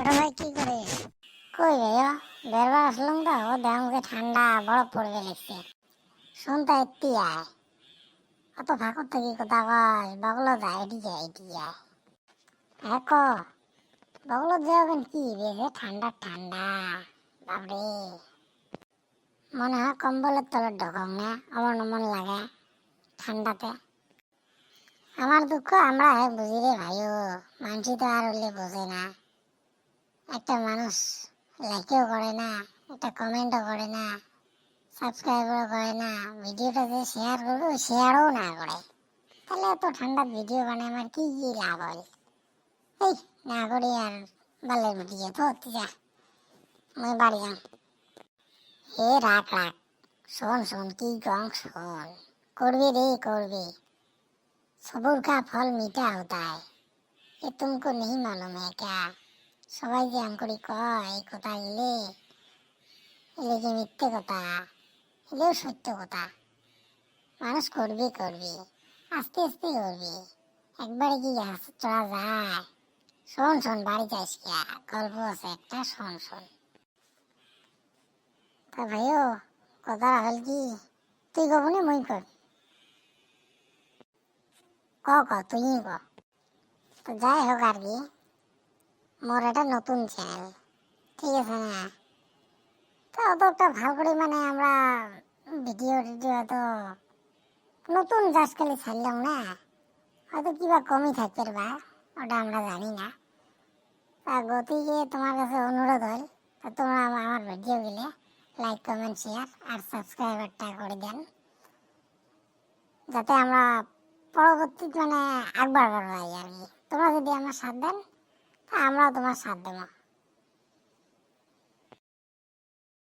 ছোট ভাই কি করিস? কই ভাইয়া বেরবার আসলাম তো, ও দেখলাম যে ঠান্ডা বরফ পড়বে লিখছে। শুনতে এত্তি আয়, অত ফাঁকর থেকে কথা কস, বগলো যায় এটি যায় এটি যায়। হ্যাঁ ক, বগলো যাবেন কি বেশি ঠান্ডা ঠান্ডা, বাবরে মনে হয় কম্বলের তলে ঢোকং না, অমন অমন লাগে ঠান্ডাতে। আমার দুঃখ আমরা বুঝি রে ভাইও, মানুষই তো আর হলে বোঝে না। একটা মানুষ লাইকও করে না, একটা কমেন্টও করে না, সাবস্ক্রাইবও করে না, ভিডিওটা যে শেয়ার করবে শেয়ারও না করে। তাহলে এত ঠান্ডা ভিডিও বানায় আমার কি কি লাভ হল? এই না করি আর বালের ভিডিও তো যা, আমি বাড়ি যাম। এ রাখ রাখ, শোন শোন কি গং শোন, করবি রে করবি, সবুর का फल मीठा होता है, ये तुमको नहीं मालूम है क्या? সবাই যে আঙ্কড়ি কয় এই কথা গেলে, এলে যে মিথ্যে কথা, এলেও সত্য কথা। মানুষ করবি করবি, আস্তে আস্তে করবি, একবারে কি চলা যায়? শোন শোন বাড়ি যাস কিয়া, গল্প আছে একটা, শোন শোন। তা ভাইও কথা হল কি, তুই কবনি মই কর, তুই ক। তো যাই হোক আর কি, মোর এটা নতুন চ্যানেল, ঠিক আছে না? তো অত একটা ভালো করে মানে আমরা ভিডিও টিডিও তো নতুন জাস্ট খালি ছাড়লাম না, হয়তো কিবা কমই থাকতে পারে, ওটা আমরা জানি না। তা গতিকে তোমার কাছে অনুরোধ হল, তা তোমরা আমার ভিডিওগুলো লাইক কমেন্ট শেয়ার আর সাবস্ক্রাইবারটা করে দেন, যাতে আমরা পরবর্তী মানে আগবার পাই আর কি। তোমরা যদি আমার সাথ দেন তা আমরাও তোমার সাথ দেবো।